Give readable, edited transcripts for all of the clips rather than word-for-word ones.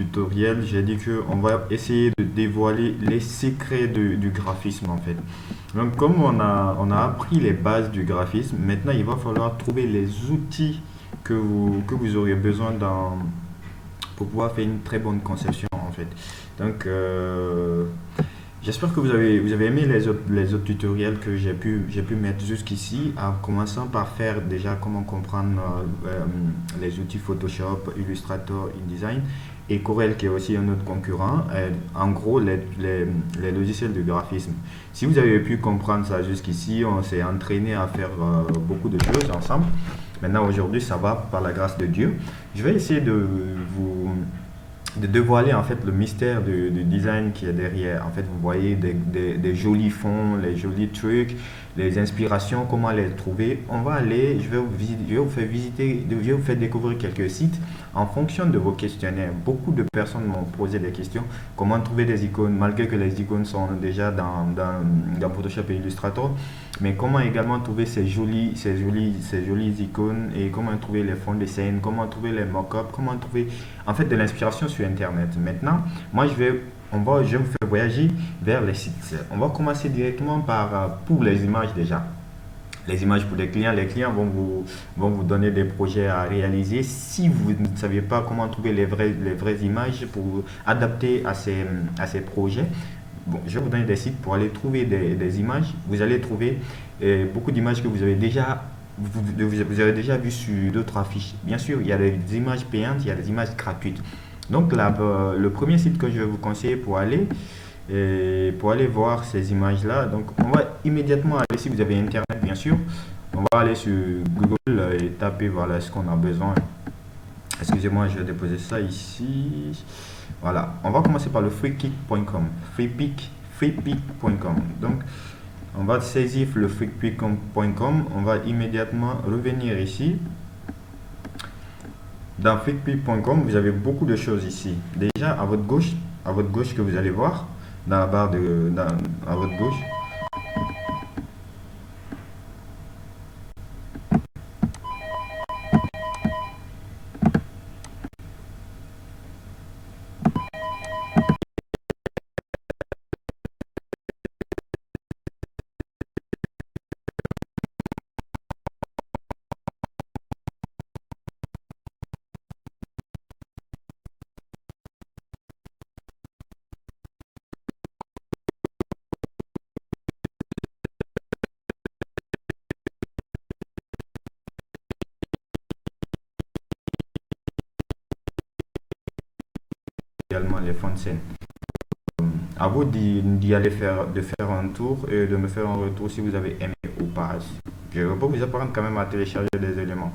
tutoriel, j'ai dit que on va essayer de dévoiler les secrets du graphisme en fait. Donc, comme on a appris les bases du graphisme, maintenant il va falloir trouver les outils que vous auriez besoin pour pouvoir faire une très bonne conception en fait. Donc, j'espère que vous avez aimé les autres tutoriels que j'ai pu mettre jusqu'ici, en commençant par faire déjà comment comprendre les outils Photoshop, Illustrator, InDesign et Corel qui est aussi un autre concurrent. En gros, les logiciels de graphisme. Si vous avez pu comprendre ça jusqu'ici, on s'est entraîné à faire beaucoup de choses ensemble. Maintenant, aujourd'hui, ça va par la grâce de Dieu. Je vais essayer vous de dévoiler en fait le mystère du design qui est derrière. En fait, vous voyez des jolis fonds, les jolis trucs, les inspirations, comment les trouver. On va aller, je vais vous faire visiter, je vais vous faire découvrir quelques sites en fonction de vos questionnaires. Beaucoup de personnes m'ont posé des questions. Comment trouver des icônes, malgré que les icônes sont déjà dans Photoshop et Illustrator. Mais comment également trouver ces jolies icônes et comment trouver les fonds de scène, comment trouver les mock-ups, comment trouver en fait de l'inspiration sur Internet. Maintenant, moi je vais vous faire voyager vers les sites. On va commencer directement par pour les images déjà. Les images pour les clients vont vous donner des projets à réaliser. Si vous ne savez pas comment trouver les vraies images pour adapter à ces projets, bon, je vais vous donner des sites pour aller trouver des images. Vous allez trouver beaucoup d'images que vous avez déjà vues sur d'autres affiches. Bien sûr, il y a des images payantes, il y a des images gratuites. Donc là, le premier site que je vais vous conseiller pour aller voir ces images-là, donc on va immédiatement aller, si vous avez Internet bien sûr, on va aller sur Google et taper voilà ce qu'on a besoin. Excusez-moi, je vais déposer ça ici. Voilà, on va commencer par le freepik.com. Freepik.com. Donc, on va saisir le freepik.com. On va immédiatement revenir ici. Dans freepik.com, vous avez beaucoup de choses ici. Déjà, à votre gauche que vous allez voir, dans la barre à votre gauche, également les fonds de scène. À vous d'y aller de faire un tour et de me faire un retour si vous avez aimé ou pas. Je ne vais pas vous apprendre quand même à télécharger des éléments.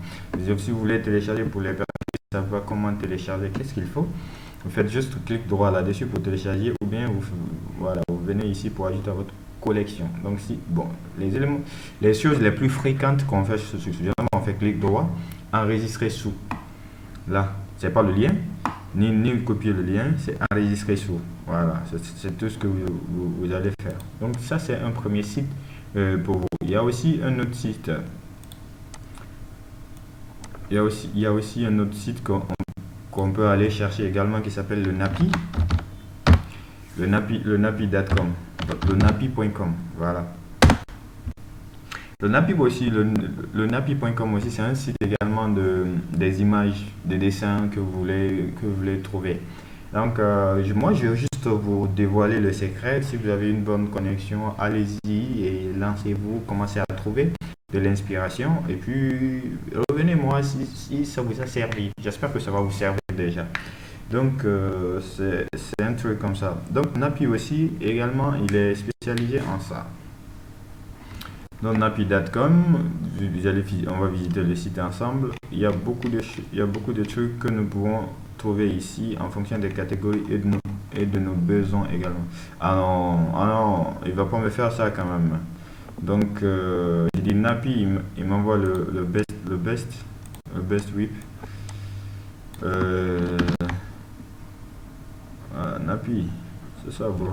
Si vous voulez télécharger pour les personnes qui ne savent pas comment télécharger, qu'est-ce qu'il faut? Vous faites juste clic droit là-dessus pour télécharger ou bien vous venez ici pour ajouter à votre collection. Donc les choses les plus fréquentes qu'on fait, généralement on fait clic droit, enregistrer sous. Là, c'est pas le lien, ni copier le lien, c'est enregistrer sous. Voilà, c'est tout ce que vous allez faire. Donc ça, c'est un premier site pour vous. Il y a aussi un autre site. Il y a aussi un autre site qu'on peut aller chercher également qui s'appelle le Napi. Le Napi.com. Le Napi.com. Voilà. Le Napi.com aussi, c'est un site également des images, des dessins que vous voulez trouver. Donc, moi, je vais juste vous dévoiler le secret. Si vous avez une bonne connexion, allez-y et lancez-vous, commencez à trouver de l'inspiration. Et puis, revenez-moi si ça vous a servi. J'espère que ça va vous servir déjà. Donc, c'est un truc comme ça. Donc, Napi aussi, également, il est spécialisé en ça. Donc napi.com, on va visiter le site ensemble. Il y a beaucoup de trucs que nous pouvons trouver ici en fonction des catégories et de nos besoins également. Ah non, il va pas me faire ça quand même. Donc j'ai dit Napi, il m'envoie le best whip. Napi, c'est ça bro.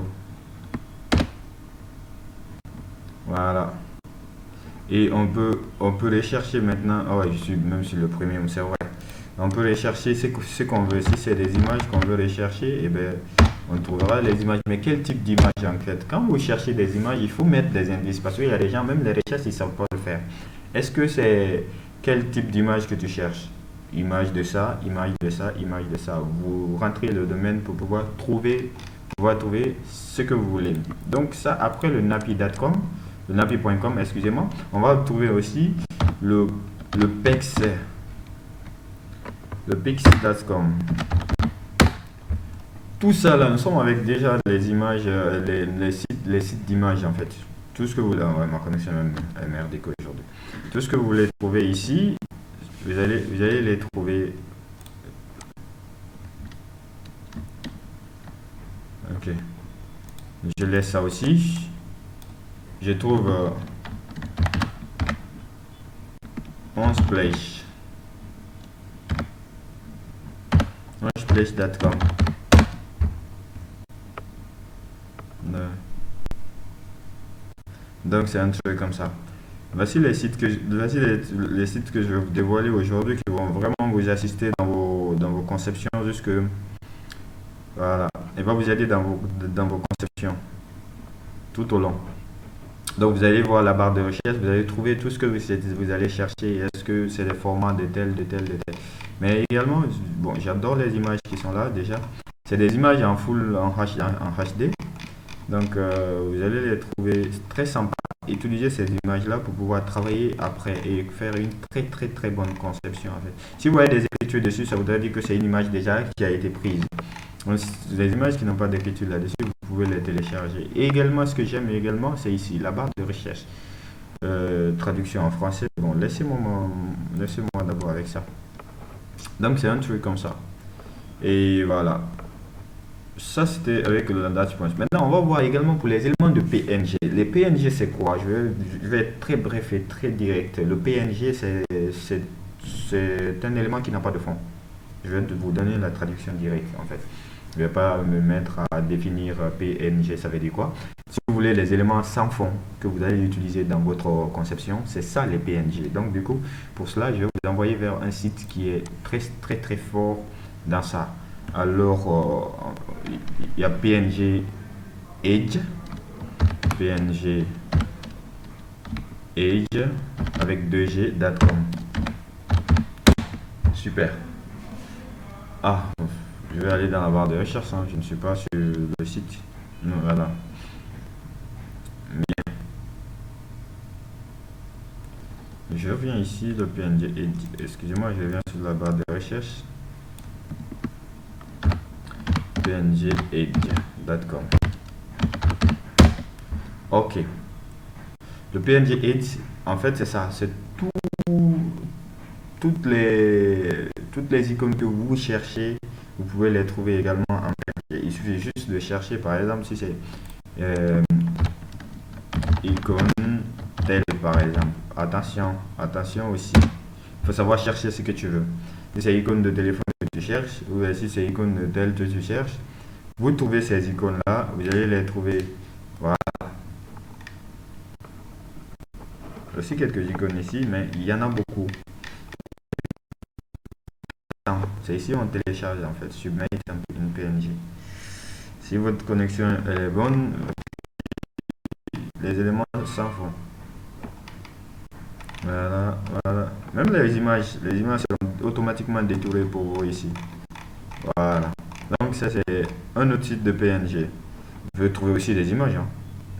Voilà. Et on peut les chercher maintenant. Ah ouais, je suis même sur le premium, c'est vrai. On peut rechercher ce qu'on veut. Si c'est des images qu'on veut rechercher, eh ben, on trouvera les images. Mais quel type d'image en fait? Quand vous cherchez des images, il faut mettre des indices parce qu'il y a des gens, même les recherches, ils ne savent pas le faire. Est-ce que c'est quel type d'image que tu cherches? Image de ça, image de ça, image de ça. Vous rentrez le domaine pour pouvoir trouver ce que vous voulez. Donc ça, après le napi.com, le napi.com, excusez-moi, on va trouver aussi le pex, le pix.com. Tout ça là, nous sommes avec déjà les images, les sites d'images en fait. Tout ce que vous voulez, ouais, ma connexion est merdique aujourd'hui. Tout ce que vous voulez trouver ici, vous allez les trouver. Ok. Je laisse ça aussi. Je trouve 11place. 11place.com. Donc c'est un truc comme ça. Voici les sites que les sites que je vais vous dévoiler aujourd'hui qui vont vraiment vous assister dans vos conceptions jusque voilà. Et va vous aider dans vos conceptions tout au long. Donc vous allez voir la barre de recherche, vous allez trouver tout ce que vous allez chercher. Est-ce que c'est des formats de tel, de tel, de tel. Mais également, bon, j'adore les images qui sont là déjà. C'est des images en full en HD. Donc vous allez les trouver très sympa. Utiliser ces images-là pour pouvoir travailler après et faire une très bonne conception en fait. Si vous voyez des écritures dessus, ça voudrait dire que c'est une image déjà qui a été prise. Donc, les images qui n'ont pas d'écriture là-dessus, vous pouvez les télécharger. Et également, ce que j'aime également, c'est ici, la barre de recherche. Traduction en français. Bon, laissez-moi d'abord avec ça. Donc c'est un truc comme ça. Et voilà. Ça, c'était avec le Data Point. Maintenant, on va voir également pour les éléments de PNG. Les PNG, c'est quoi? Je vais être très bref et très direct. Le PNG, c'est un élément qui n'a pas de fond. Je vais vous donner la traduction directe, en fait. Je ne vais pas me mettre à définir PNG, ça veut dire quoi. Si vous voulez les éléments sans fond que vous allez utiliser dans votre conception, c'est ça les PNG. Donc, du coup, pour cela, je vais vous envoyer vers un site qui est très fort dans ça. Alors, il y a PNG Edge, PNG Edge avec 2G.com. Super. Ah, je vais aller dans la barre de recherche, hein. Je ne suis pas sur le site. Non, voilà. Bien. Je reviens ici, le PNG Edge. Excusez-moi, je reviens sur la barre de recherche. pngedge.com. Ok. Le PNG Edge, en fait, c'est ça. C'est toutes les icônes que vous cherchez. Vous pouvez les trouver également en PNG. Il suffit juste de chercher, par exemple, si c'est icône telle, par exemple. Attention aussi. Il faut savoir chercher ce que tu veux. Si c'est icône de téléphone que tu cherches, ou si c'est icône de tel que tu cherches, vous trouvez ces icônes-là, vous allez les trouver. Voilà. Aussi quelques icônes ici, mais il y en a beaucoup. C'est ici on télécharge en fait, submit une PNG. Si votre connexion est bonne, les éléments s'en font. Voilà. Même les images sont automatiquement détourées pour vous ici. Voilà. Donc ça c'est un autre site de PNG. Vous pouvez trouver aussi des images. Hein.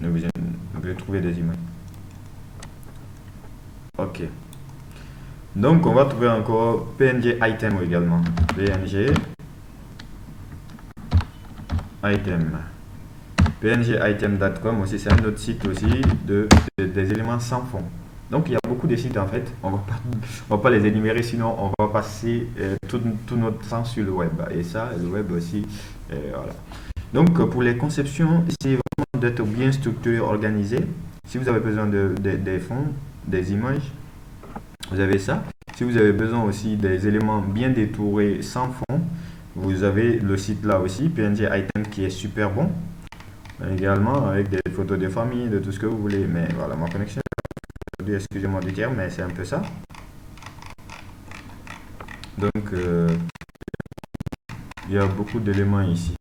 Vous pouvez trouver des images. Ok. Donc on va trouver encore PNG Item également. PNG Item. PNGitem.com aussi, c'est un autre site aussi des éléments sans fond. Donc il y a beaucoup de sites en fait, on va pas les énumérer, sinon on va passer tout notre temps sur le web. Et ça, le web aussi, voilà. Donc pour les conceptions, essayez vraiment d'être bien structuré, organisé. Si vous avez besoin des fonds, des images, vous avez ça. Si vous avez besoin aussi des éléments bien détourés sans fond, vous avez le site là aussi, PNG Item, qui est super bon. Également avec des photos de famille, de tout ce que vous voulez. Mais voilà, ma connexion, excusez-moi du terme, mais c'est un peu ça. Donc, il y a beaucoup d'éléments ici.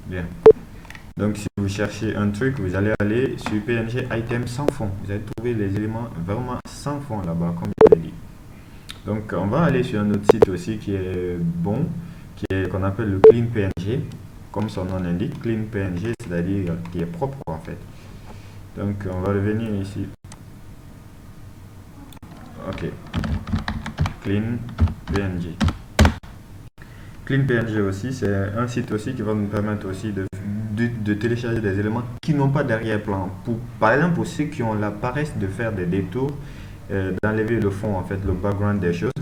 Bien. Donc, si vous cherchez un truc, vous allez aller sur PNG Item sans fond. Vous allez trouver les éléments vraiment sans fond là-bas, comme je l'ai dit. Donc, on va aller sur un autre site aussi qui est bon, qu'on appelle le Clean PNG. Comme son nom l'indique, Clean PNG, c'est-à-dire qui est propre en fait. Donc, on va revenir ici. Ok. Clean PNG. Clean PNG aussi, c'est un site aussi qui va nous permettre aussi de télécharger des éléments qui n'ont pas d'arrière-plan. Par exemple, pour ceux qui ont la paresse de faire des détours, d'enlever le fond, en fait, le background des choses,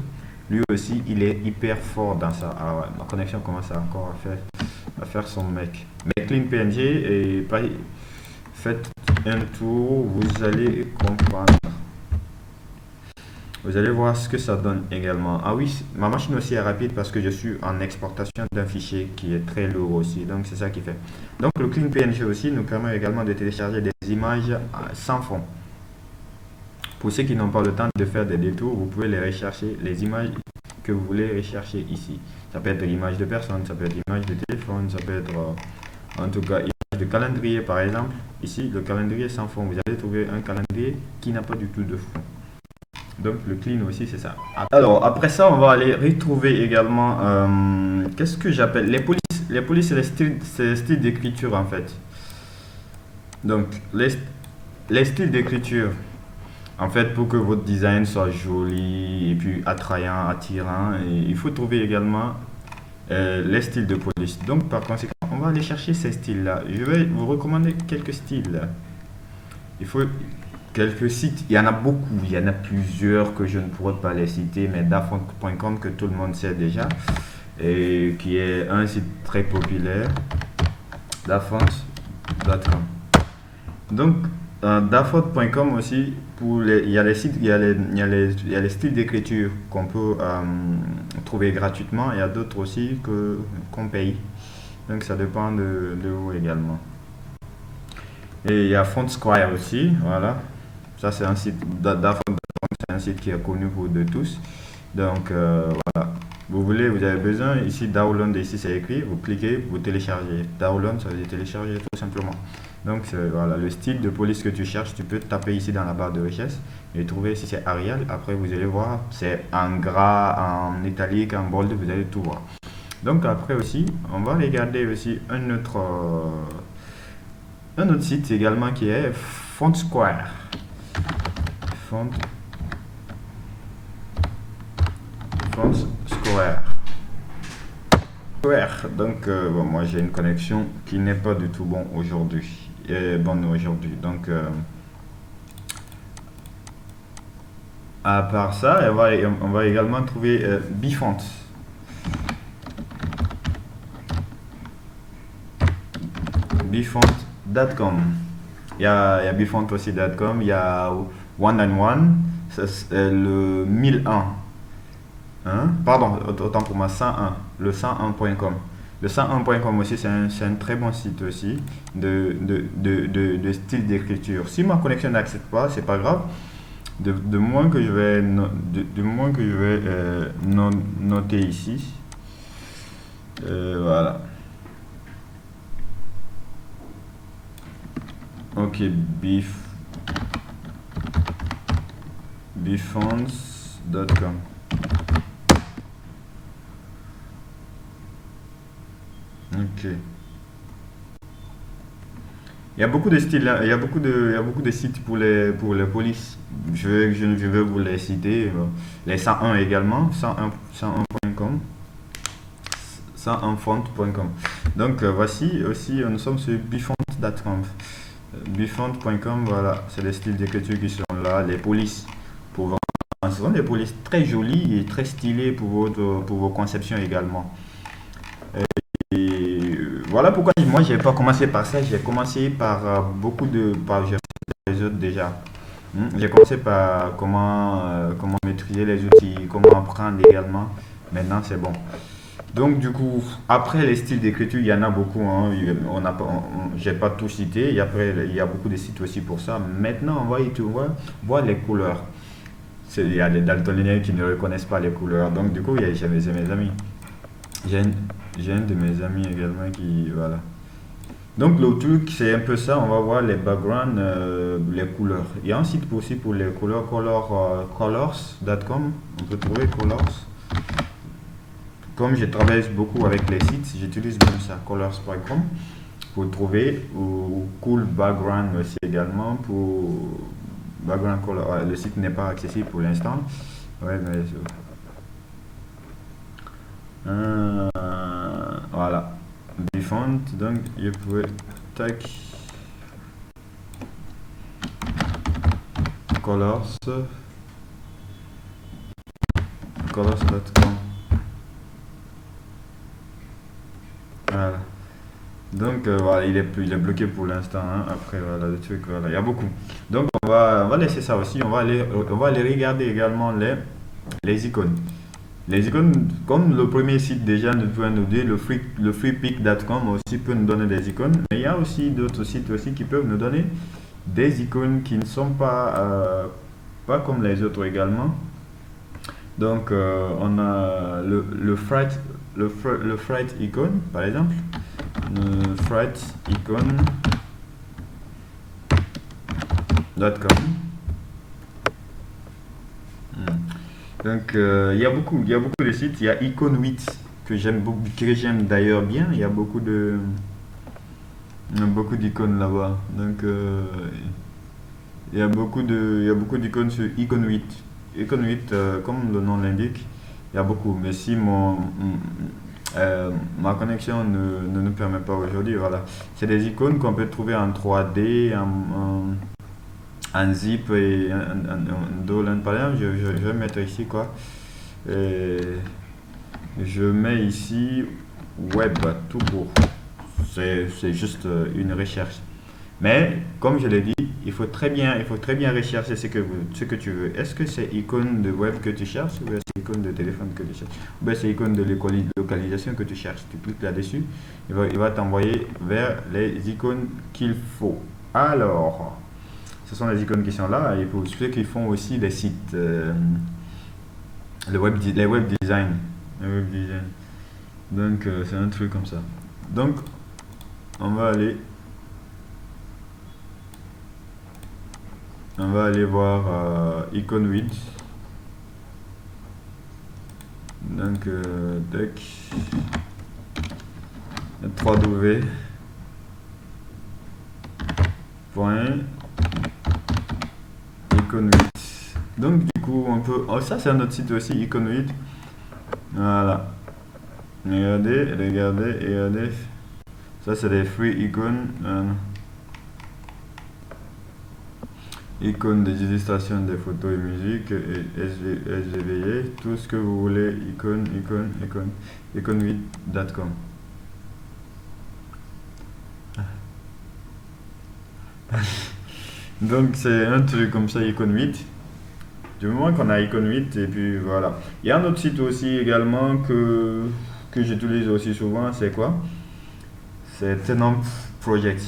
lui aussi, il est hyper fort dans ça. Ah ouais, ma connexion commence encore à faire son mec. Mais Clean PNG, faites un tour, vous allez comprendre. Vous allez voir ce que ça donne également. Ah oui, ma machine aussi est rapide parce que je suis en exportation d'un fichier qui est très lourd aussi. Donc c'est ça qui fait. Donc le Clean PNG aussi nous permet également de télécharger des images sans fond. Pour ceux qui n'ont pas le temps de faire des détours, vous pouvez les rechercher, les images que vous voulez rechercher ici. Ça peut être l'image de personne, ça peut être l'image de téléphone, ça peut être en tout cas image de calendrier par exemple. Ici, le calendrier sans fond. Vous allez trouver un calendrier qui n'a pas du tout de fond. Donc le clean aussi c'est ça. Alors après ça on va aller retrouver également qu'est-ce que j'appelle les polices. Les polices c'est les styles d'écriture en fait. Donc les styles d'écriture en fait pour que votre design soit joli et puis attrayant, attirant, et il faut trouver également les styles de police. Donc par conséquent on va aller chercher ces styles là. Je vais vous recommander quelques styles. Il faut quelques sites, il y en a beaucoup, il y en a plusieurs que je ne pourrais pas les citer, mais dafont.com que tout le monde sait déjà, et qui est un site très populaire, dafont.com. Donc, dafont.com aussi, il y a les sites, il y a les styles d'écriture qu'on peut trouver gratuitement, il y a d'autres aussi qu'on paye. Donc, ça dépend de vous également. Et il y a FontSquare aussi, voilà. Ça, c'est un site c'est un site qui est connu pour de tous. Donc, voilà. Vous avez besoin, ici, download, ici, c'est écrit. Vous cliquez, vous téléchargez. Download, ça veut dire télécharger tout simplement. Donc, voilà, le style de police que tu cherches, tu peux taper ici dans la barre de recherche et trouver si c'est Arial. Après, vous allez voir, c'est en gras, en italique, en bold, vous allez tout voir. Donc, après aussi, on va regarder aussi un autre site également qui est FontSquare. FontSquare. Donc, bon, moi j'ai une connexion qui n'est pas du tout bonne aujourd'hui. Donc, à part ça, on va également trouver Bfont. Bfont.com. Il y a Bfont aussi.com, il y a One and One, c'est le 1001. Hein? Pardon, autant pour moi, 101, le 101.com. Le 101.com aussi, c'est un très bon site aussi de style d'écriture. Si ma connexion n'accepte pas, c'est pas grave. De moins que je vais, noter ici. Voilà. Ok, bfonts.com. Ok. Il y a beaucoup de styles, il y a beaucoup de sites pour les polices. Je vais vous les citer. Les 101 également, 101.com, 101font.com. Donc voici aussi, nous sommes sur bfont.com. Bfont.com, voilà, c'est les styles d'écriture qui sont là, les polices. Ce sont des polices très jolies et très stylées pour vos conceptions également. Et voilà pourquoi moi j'ai pas commencé par ça, j'ai commencé par les autres déjà. J'ai commencé par comment maîtriser les outils, comment apprendre également. Maintenant c'est bon. Donc du coup, après les styles d'écriture, il y en a beaucoup. Hein. J'ai pas tout cité. Et après, il y a beaucoup de sites aussi pour ça. Maintenant, on va voir les couleurs. il y a des daltoniens qui ne reconnaissent pas les couleurs. Donc, du coup, j'ai mes amis. J'ai un, j'ai un de mes amis également qui. Voilà. Donc, le truc, c'est un peu ça. On va voir les backgrounds, les couleurs. Il y a un site aussi pour les couleurs, colors.com. On peut trouver colors. Comme je travaille beaucoup avec les sites, j'utilise même ça, colors.com, pour trouver, ou cool background aussi également, pour background color. Le site n'est pas accessible pour l'instant. Ouais, mais voilà. Default, donc je pouvais tac colors.com. Voilà. Donc voilà, il est bloqué pour l'instant, hein. Après voilà le truc, voilà, il y a beaucoup. Donc on va laisser ça aussi. On va aller regarder également les icônes. Les icônes, comme le premier site déjà nous peut nous dire, le freepik.com aussi peut nous donner des icônes, mais il y a aussi d'autres sites aussi qui peuvent nous donner des icônes qui ne sont pas comme les autres également. Donc on a le Fright icône par exemple, le Fright icône.com. Donc il y a beaucoup de sites. Il y a Icon 8 que j'aime beaucoup, que j'aime d'ailleurs bien. Il y a beaucoup d'icônes là-bas. Donc il y a beaucoup d'icônes sur Icon 8. Icon 8, comme le nom l'indique, il y a beaucoup. Mais si ma connexion ne nous permet pas aujourd'hui, voilà. C'est des icônes qu'on peut trouver en 3D, en zip et en Dolan par exemple. Je vais mettre ici quoi. Et je mets ici web tout court. C'est juste une recherche. Mais comme je l'ai dit, il faut très bien rechercher ce que tu veux. Est-ce que c'est icône de web que tu cherches, ou c'est icône de téléphone que tu cherches, ou c'est icône de localisation que tu cherches. Tu cliques là-dessus, il va t'envoyer vers les icônes qu'il faut. Alors, ce sont les icônes qui sont là, et pour ceux qui font aussi des sites, les web design. Donc, c'est un truc comme ça. Donc, on va aller voir icône 8. Donc, tac, 3W. Icône 8. Donc, du coup, on peut. Oh, ça, c'est un autre site aussi, icône 8. Voilà. Regardez. Ça, c'est des free icônes. Icônes des illustrations, des photos et musique, et SVV, tout ce que vous voulez, icône8.com. Donc c'est un truc comme ça, icône 8. Du moment qu'on a icône 8, et puis voilà. Il y a un autre site aussi également que j'utilise aussi souvent, c'est quoi? C'est Tenamp Project.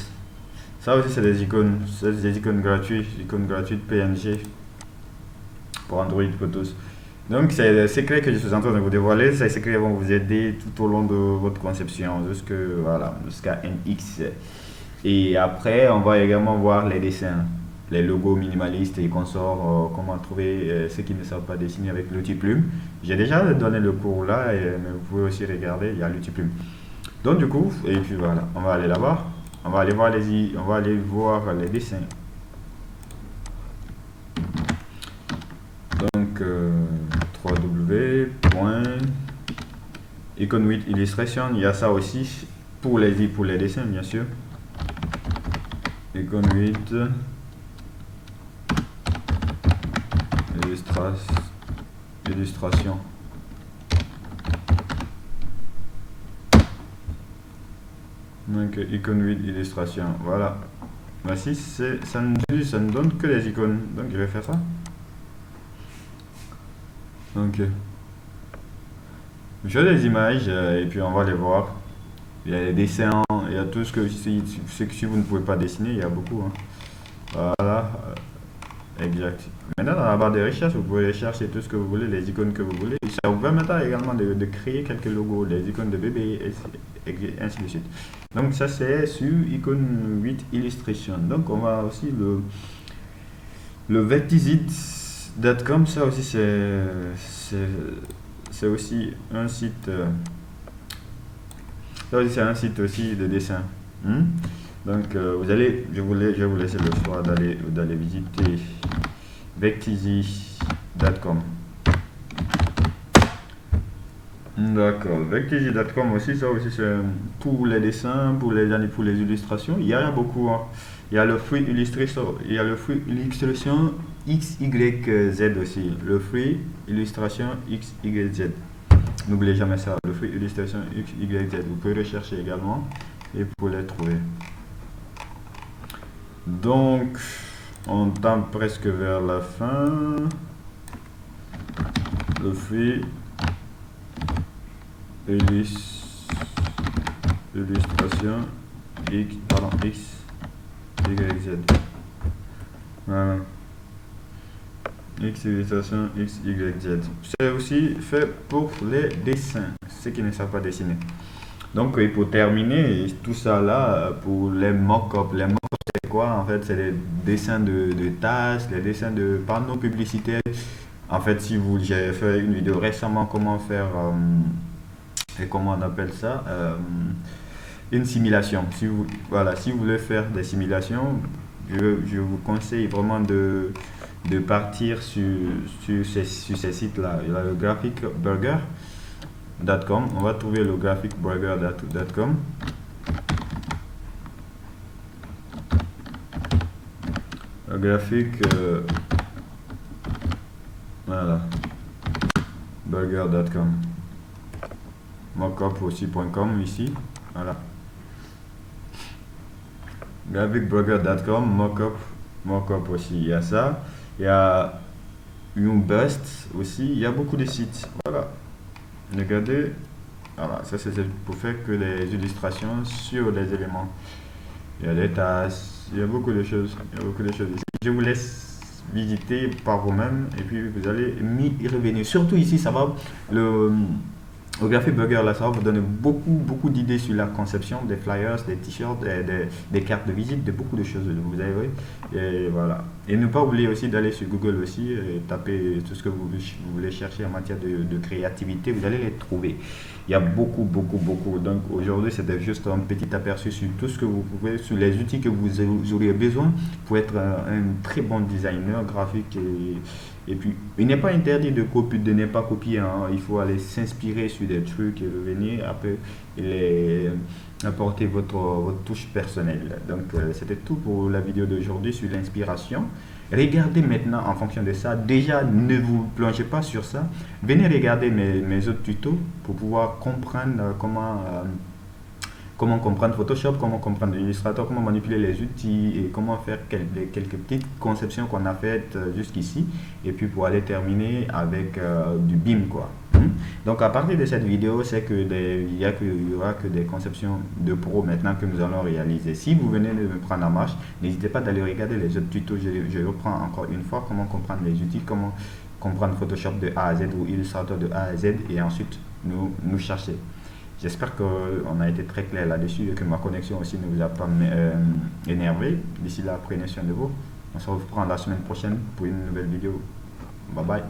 Ça aussi, c'est des icônes gratuites PNG pour Android Photos. Donc, c'est les secrets que je suis en train de vous dévoiler. Ces secrets vont vous aider tout au long de votre conception jusqu'à NX. Et après, on va également voir les dessins, les logos minimalistes et consorts, comment trouver ceux qui ne savent pas dessiner avec l'outil Plume. J'ai déjà donné le cours là, mais vous pouvez aussi regarder, il y a l'outil Plume. Donc, du coup, et puis voilà, on va aller là-bas. On va aller voir les dessins. Donc 3W. Icône 8 illustration, il y a ça aussi pour les dessins bien sûr. Icône 8 illustration. Donc icône 8 illustration, voilà. Voici, ça ne donne que les icônes. Donc je vais faire ça. Donc je fais des images et puis on va les voir. Il y a les dessins, il y a tout ce que si vous ne pouvez pas dessiner, il y a beaucoup. Hein. Voilà. Exact. Maintenant, dans la barre de recherche, vous pouvez chercher tout ce que vous voulez, les icônes que vous voulez. Ça vous permettra également de créer quelques logos, les icônes de bébé, et ainsi de suite. Donc, ça, c'est sur icône 8 illustration. Donc, on va aussi le vertisit.com. Ça aussi, c'est aussi un site. Ça aussi, c'est un site aussi de dessin. Donc, je vais vous laisser le choix d'aller visiter Vectizi.com. D'accord, Vectizi.com aussi, ça aussi c'est pour les dessins, pour les illustrations. Il y en a beaucoup, hein. Il y a le Free Illustration, XYZ aussi. Le Free Illustration XYZ. N'oubliez jamais ça, le Free Illustration XYZ. Vous pouvez rechercher également et vous pouvez les trouver. Donc, on tend presque vers la fin. Le Free Illustration XYZ. Voilà. X illustration XYZ. C'est aussi fait pour les dessins, ceux qui ne savent pas dessiner. Donc, et pour terminer, tout ça là, pour les mock-ups, c'est quoi? En fait, c'est les dessins de tâches, les dessins de panneaux publicitaires. En fait, j'ai fait une vidéo récemment comment faire, et comment on appelle ça, une simulation. Si vous voulez faire des simulations, je vous conseille vraiment de partir sur ces sites-là. Il y a le graphicburger.com. On va trouver le graphicburger.com. Le graphique, voilà, burger.com. Mockup aussi.com ici, voilà. Graphicburger.com, mockup aussi, il y a ça. Il y a YouBust aussi, il y a beaucoup de sites. Voilà. Regardez. Voilà, ça c'est pour faire que les illustrations sur les éléments. Il y a des tâches, il y a beaucoup de choses. Ici. Je vous laisse visiter par vous-même et puis vous allez m'y revenir. Surtout ici, ça va au Graphic Burger, là, ça va vous donner beaucoup d'idées sur la conception des flyers, des t-shirts, des cartes de visite, de beaucoup de choses. Vous avez, et voilà. Et ne pas oublier aussi d'aller sur Google aussi et taper tout ce que vous voulez chercher en matière de créativité. Vous allez les trouver. Il y a beaucoup. Donc aujourd'hui, c'était juste un petit aperçu sur tout ce que vous pouvez, sur les outils que vous auriez besoin pour être un très bon designer graphique. Et puis, il n'est pas interdit de ne pas copier, hein. Il faut aller s'inspirer sur des trucs et revenir après et apporter votre touche personnelle. Donc, c'était tout pour la vidéo d'aujourd'hui sur l'inspiration. Regardez maintenant en fonction de ça. Déjà, ne vous plongez pas sur ça. Venez regarder mes autres tutos pour pouvoir comprendre comment comprendre Photoshop, comment comprendre Illustrator, comment manipuler les outils et comment faire quelques petites conceptions qu'on a faites jusqu'ici et puis pour aller terminer avec du BIM quoi. Donc à partir de cette vidéo, c'est que il y aura que des conceptions de pro maintenant que nous allons réaliser. Si vous venez de me prendre en marche, n'hésitez pas d'aller regarder les autres tutos. Je reprends encore une fois comment comprendre les outils, comment comprendre Photoshop de A à Z ou Illustrator de A à Z et ensuite nous chercher. J'espère qu'on a été très clair là-dessus et que ma connexion aussi ne vous a pas énervé. D'ici là, prenez soin de vous. On se reprend la semaine prochaine pour une nouvelle vidéo. Bye bye.